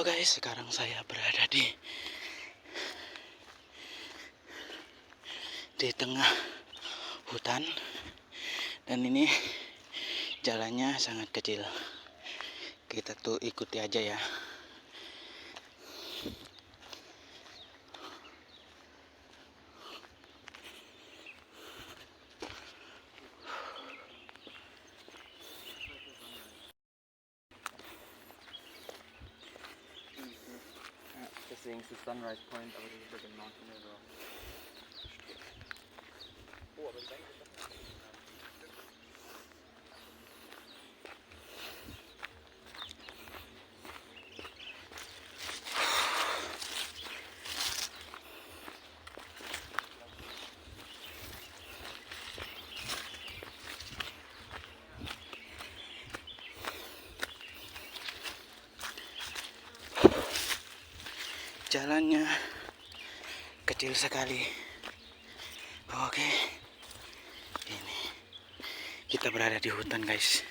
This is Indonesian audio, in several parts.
Halo guys, sekarang saya berada di tengah hutan dan ini jalannya sangat kecil. Kita tuh ikuti aja ya. Seeing the sunrise point over the mountain as well. Jalannya kecil sekali. Oke, ini kita berada di hutan guys.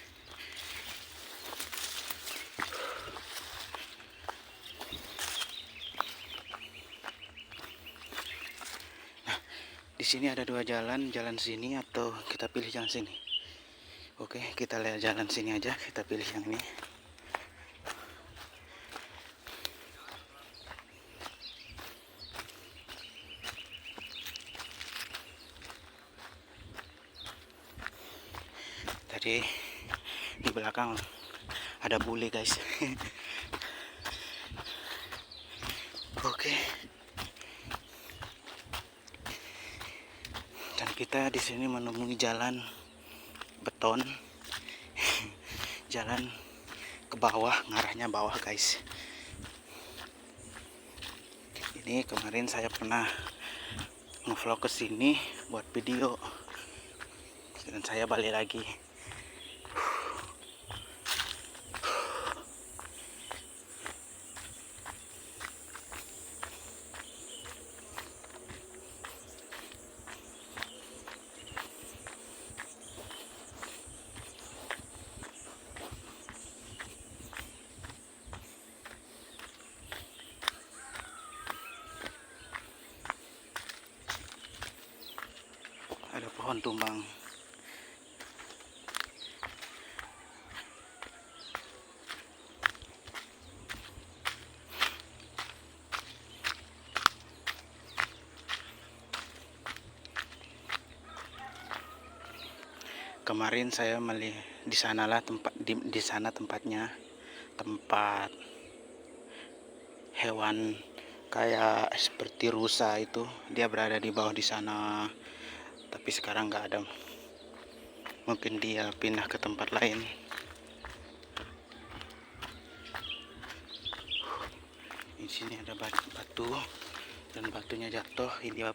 Nah, di sini ada dua jalan sini atau kita pilih jalan sini. Oke, kita lihat jalan sini aja, kita pilih yang ini. Tadi di belakang ada bule guys. Oke. Dan kita di sini menemui jalan beton. Jalan ke bawah, ngarahnya bawah guys. Ini kemarin saya pernah ngevlog ke sini buat video. Dan saya balik lagi. Ada pohon tumbang. Kemarin saya melihat di sanalah tempat di sana tempatnya, tempat hewan kayak seperti rusa itu, dia berada di bawah di sana. Tapi sekarang nggak ada. Mungkin dia pindah ke tempat lain. Di sini ada batu dan batunya jatuh. Ini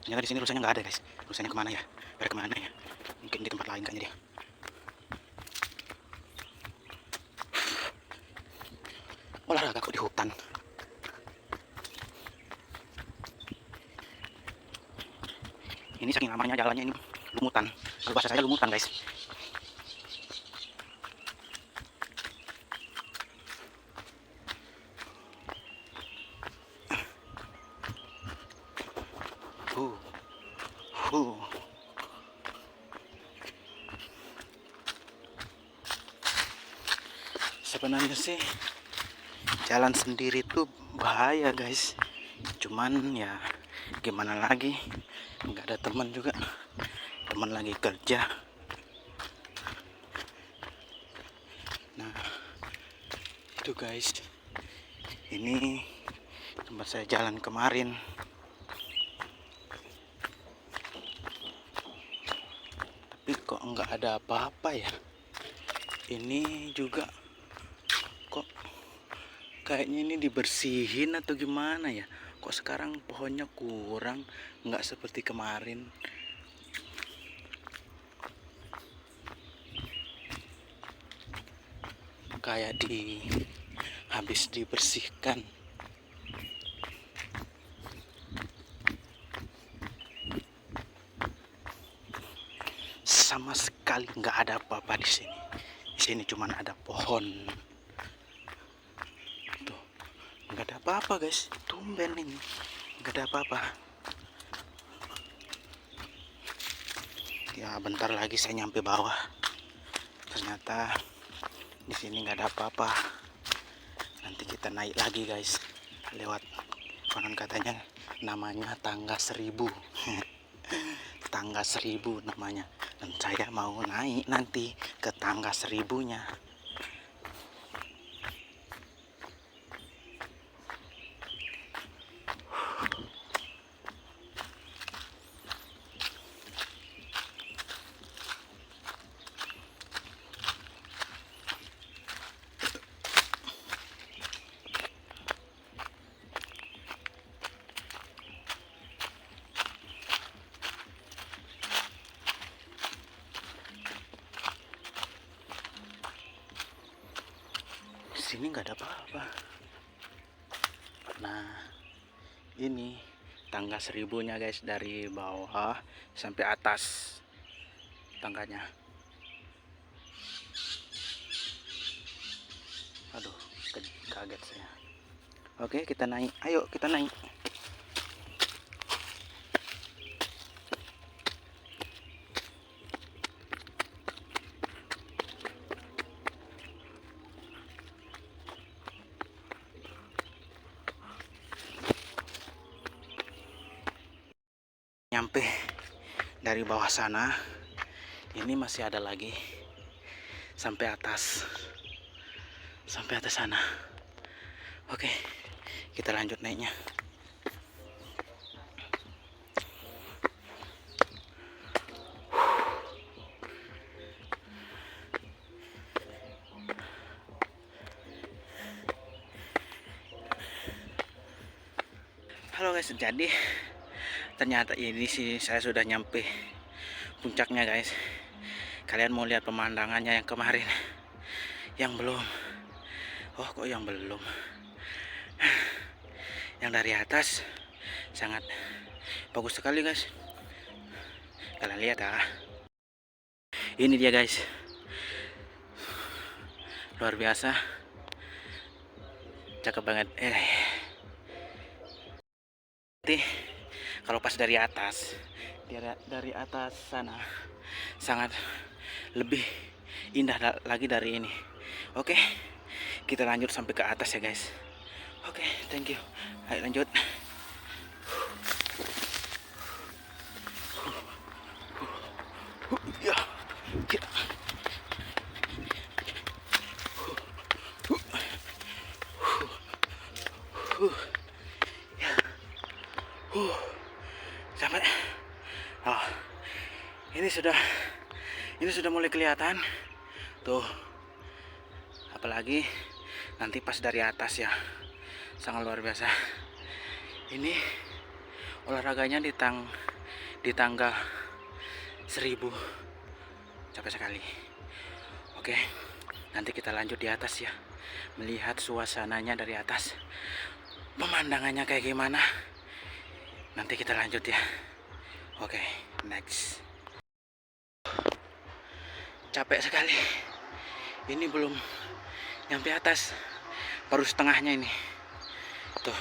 ternyata di sini rusanya nggak ada guys. Rusanya kemana ya? Pada kemana ya? Mungkin di tempat lain kayaknya dia. Olahraga kok di hutan. Ini saking lamanya jalannya ini lumutan. Kalau bahasa saya lumutan guys. Sebenarnya sih jalan sendiri tuh bahaya guys, cuman ya gimana lagi, nggak ada teman juga, teman lagi kerja. Nah itu guys, ini tempat saya jalan kemarin. Tapi kok nggak ada apa-apa ya. Ini juga kok kayaknya ini dibersihin atau gimana ya. Kok sekarang pohonnya kurang, nggak seperti kemarin. Kayak habis dibersihkan. sekali nggak ada apa-apa di sini. Di sini cuma ada pohon. Tuh, nggak ada apa-apa guys. Tumben ini, nggak ada apa-apa. Ya bentar lagi saya nyampe bawah. Ternyata di sini nggak ada apa-apa. Nanti kita naik lagi guys. Lewat konon katanya namanya tangga 1000. Tangga 1000 namanya. Dan saya mau naik nanti ke tangga 1000-nya. Sini nggak ada apa-apa. Nah, ini tangga 1000-nya guys, dari bawah sampai atas tangganya. Aduh, kaget saya. Oke, kita naik. Ayo kita naik. Nyampe dari bawah sana, ini masih ada lagi sampai atas sana. Oke, kita lanjut naiknya. Halo guys, jadi ternyata ini sih saya sudah nyampe puncaknya guys. Kalian mau lihat pemandangannya yang kemarin? Yang belum? Oh kok yang belum? Yang dari atas sangat bagus sekali guys. Kalian lihat ah. Ini dia guys. Luar biasa. Cakep banget. Kalau pas dari atas sana sangat lebih indah lagi dari ini. Oke, kita lanjut sampai ke atas ya guys. Oke, thank you. Ayo lanjut. Ya, ya. Sampai. Oh, ini sudah mulai kelihatan. Tuh. Apalagi nanti pas dari atas ya. Sangat luar biasa. Ini olahraganya di tangga 1000. Capek sekali. Oke. Nanti kita lanjut di atas ya. Melihat suasananya dari atas. Pemandangannya kayak gimana? Nanti kita lanjut ya. Oke, next. Capek sekali. Ini belum nyampe atas, baru setengahnya ini. Tuh,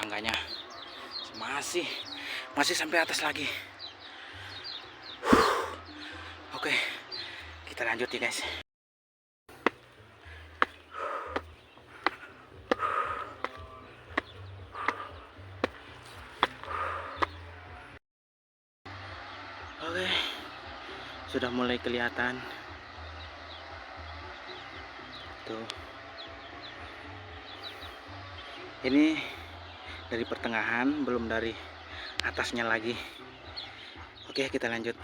tangganya masih sampai atas lagi. Oke, kita lanjut ya guys. Oke, sudah mulai kelihatan. Tuh. Ini dari pertengahan, belum dari atasnya lagi. Oke, kita lanjut.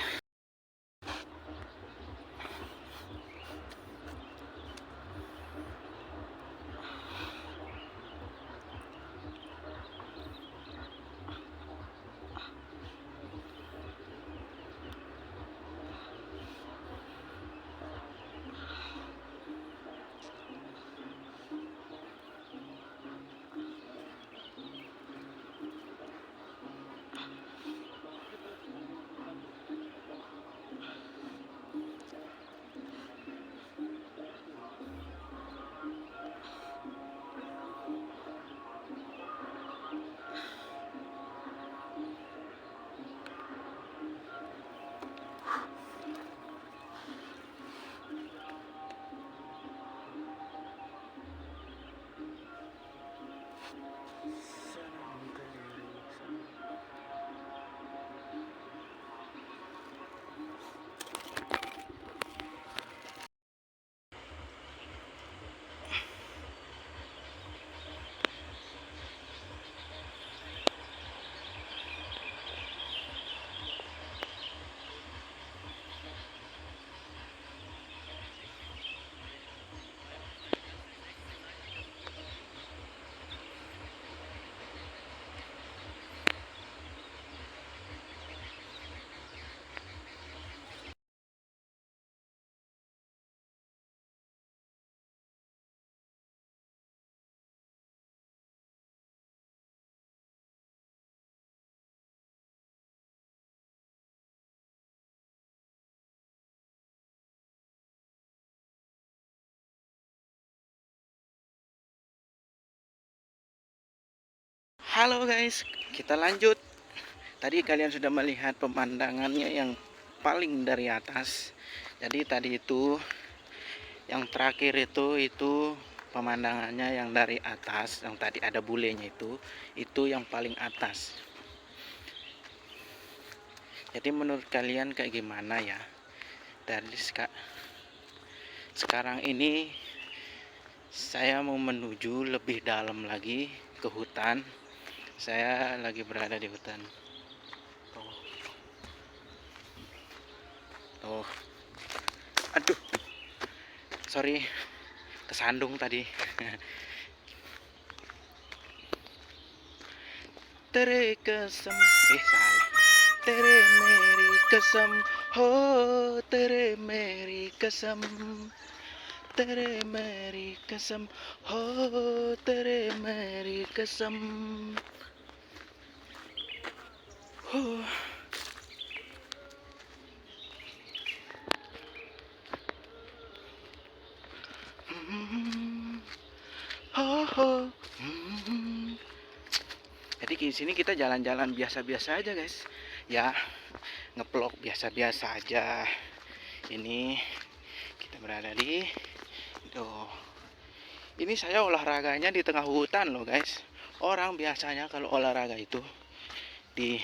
Halo guys, kita lanjut. Tadi kalian sudah melihat pemandangannya yang paling dari atas. Jadi tadi itu yang terakhir itu pemandangannya yang dari atas, yang tadi ada bulenya itu yang paling atas. Jadi menurut kalian kayak gimana ya? Dari sekarang ini saya mau menuju lebih dalam lagi ke hutan. Saya lagi berada di hutan. Tuh. Tuh. Aduh. Sorry. Kesandung tadi. Tere kesem. Salah. Tere meri kesem. Ho, tere meri kesem. Tere meri kesem. Ho, tere meri kesem. Ho. Ho, ho. Jadi di sini kita jalan-jalan biasa-biasa aja guys. Ya, ngeplok biasa-biasa aja. Ini kita berada di ini saya olahraganya di tengah hutan loh guys. Orang biasanya kalau olahraga itu di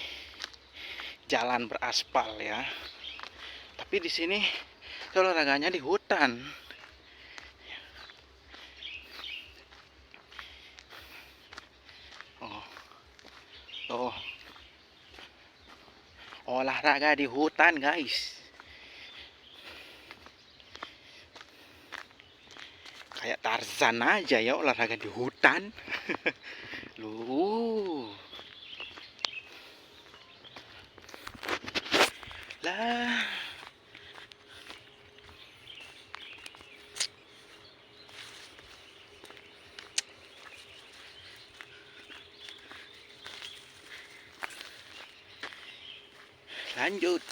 jalan beraspal ya. Tapi di sini olahraganya di hutan. Oh, olahraga di hutan guys. Kayak Tarzan aja ya olahraga di hutan. Lu. Lah. Lanjut.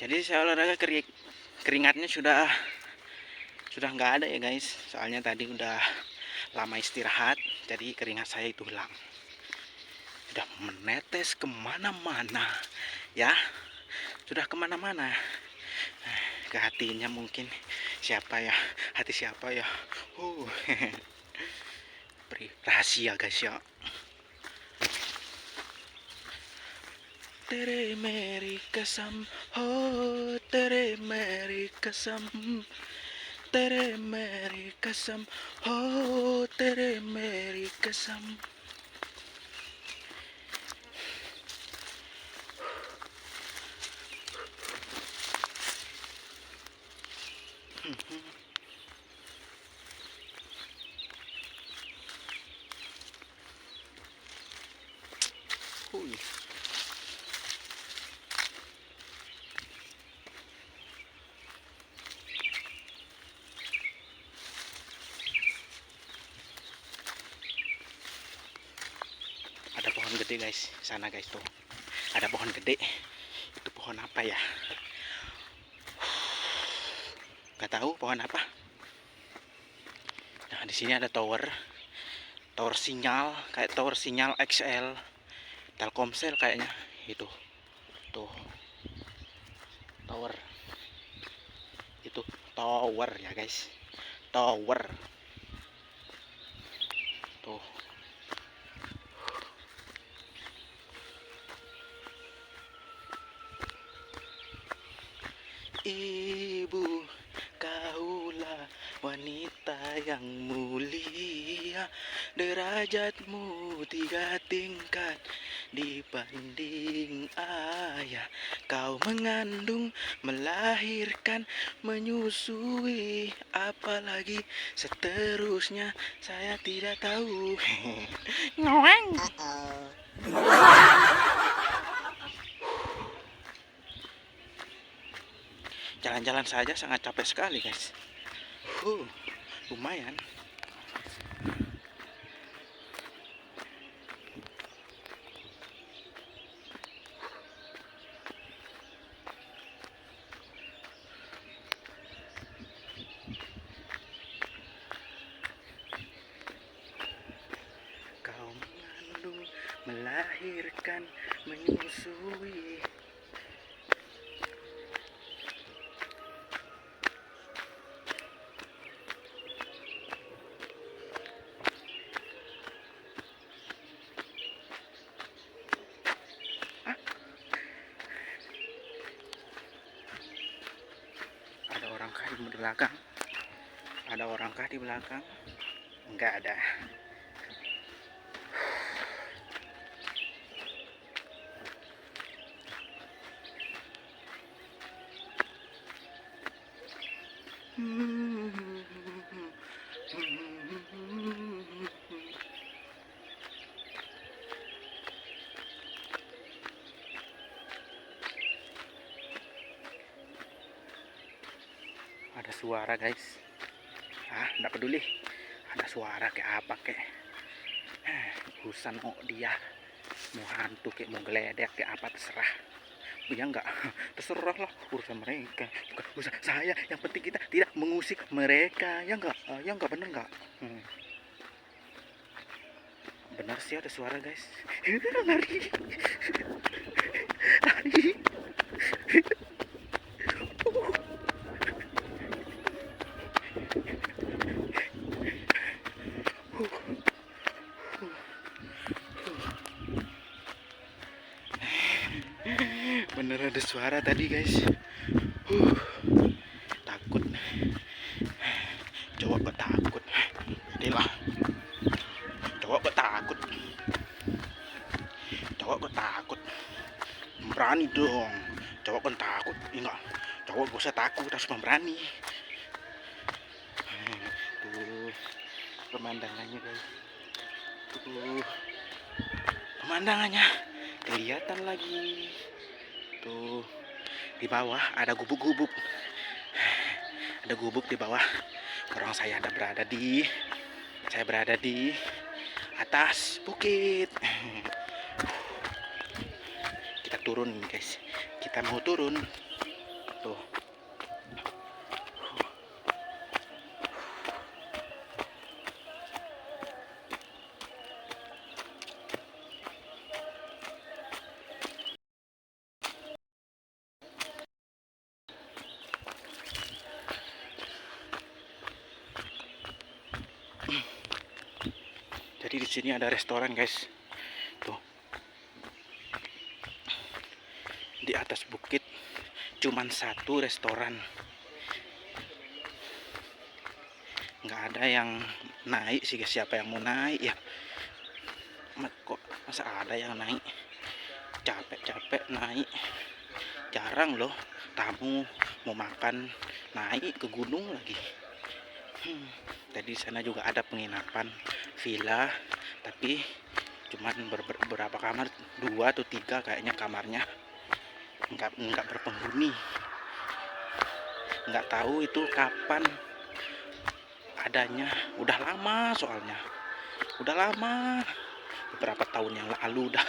Jadi saya olahraga keringatnya sudah nggak ada ya guys. Soalnya tadi udah lama istirahat, jadi keringat saya itu hilang. Sudah menetes kemana-mana, ya. Sudah kemana-mana. Ke hatinya mungkin siapa ya? Hati siapa ya? Rahasia guys ya. Tere meri kesam, oh tere meri kesam, tere meri kesam, oh tere meri kesam. Ada pohon gede guys, sana guys tuh. Ada pohon gede. Itu pohon apa ya? Gak tahu pohon apa. Nah, di sini ada tower sinyal, kayak tower sinyal XL Telkomsel kayaknya. Itu. Tuh. Tower. Itu tower ya guys. Tower. Tuh. Ibu, kaulah wanita yang mulia, derajatmu 3 tingkat dibanding ayah. Kau mengandung, melahirkan, menyusui, apalagi seterusnya saya tidak tahu. Ngoeng. Jalan-jalan saja sangat capek sekali guys. Lumayan. melahirkan, menyusui. Ada orangkah di belakang? Ada orangkah di belakang? Enggak ada. Ada suara guys. Enggak peduli. Ada suara kayak apa kayak. Urusan dia. Mau hantu kayak mau geledek kayak apa terserah. Ya enggak, terserah lah urusan mereka, bukan urusan saya. Yang penting kita tidak mengusik mereka. Ya enggak bener enggak? Benar sih ada suara guys. Lari. Lari. Bener ada suara tadi guys. Takut. Coba takut. Inilah. Coba takut. Coba takut. Berani dong. Coba takut. Enggak. Coba gak usah takut, harus memberani. Tuh pemandangannya guys. Tuh pemandangannya kelihatan lagi. Tuh di bawah ada gubuk-gubuk. Ada gubuk di bawah. Saya berada di atas bukit. Kita turun guys. Kita mau turun. Tuh. Jadi di sini ada restoran guys. Tuh. Di atas bukit cuman satu restoran. Nggak ada yang naik sih guys. Siapa yang mau naik ya? Kok masa ada yang naik? Capek-capek naik. Jarang loh tamu mau makan naik ke gunung lagi. Tadi sana juga ada penginapan villa, tapi cuman beberapa kamar, 2 atau 3 kayaknya kamarnya, nggak berpenghuni. Nggak tahu itu kapan adanya. Udah lama soalnya. Udah lama. Beberapa tahun yang lalu udah.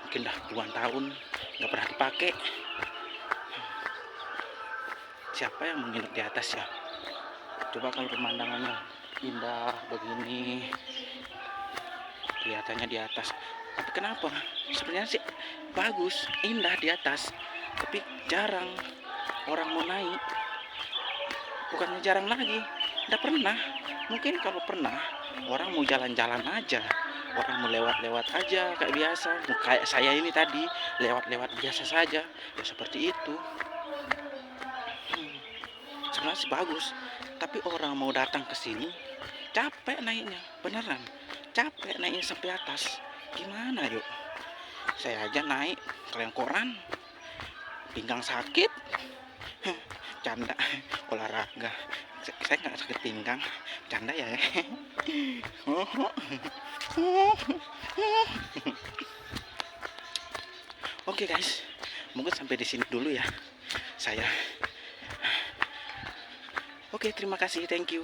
Mungkin dah puluhan tahun nggak pernah dipakai. Siapa yang menginap di atas ya? Coba kalau pemandangannya indah begini, kelihatannya di atas. Tapi kenapa? Sebenarnya sih bagus, indah di atas, tapi jarang orang mau naik. Bukannya jarang lagi, udah pernah. Mungkin kalau pernah, orang mau jalan-jalan aja, orang mau lewat-lewat aja kayak biasa. Kayak saya ini tadi lewat-lewat biasa saja, ya seperti itu. Sebenarnya sih bagus, tapi orang mau datang ke sini capek naiknya, beneran capek naiknya sampai atas. Gimana yuk? Saya aja naik kalian koran, pinggang sakit. Canda, olahraga. Saya nggak sakit pinggang, canda ya. Oke guys, mungkin sampai di sini dulu ya saya. Oke, terima kasih, thank you.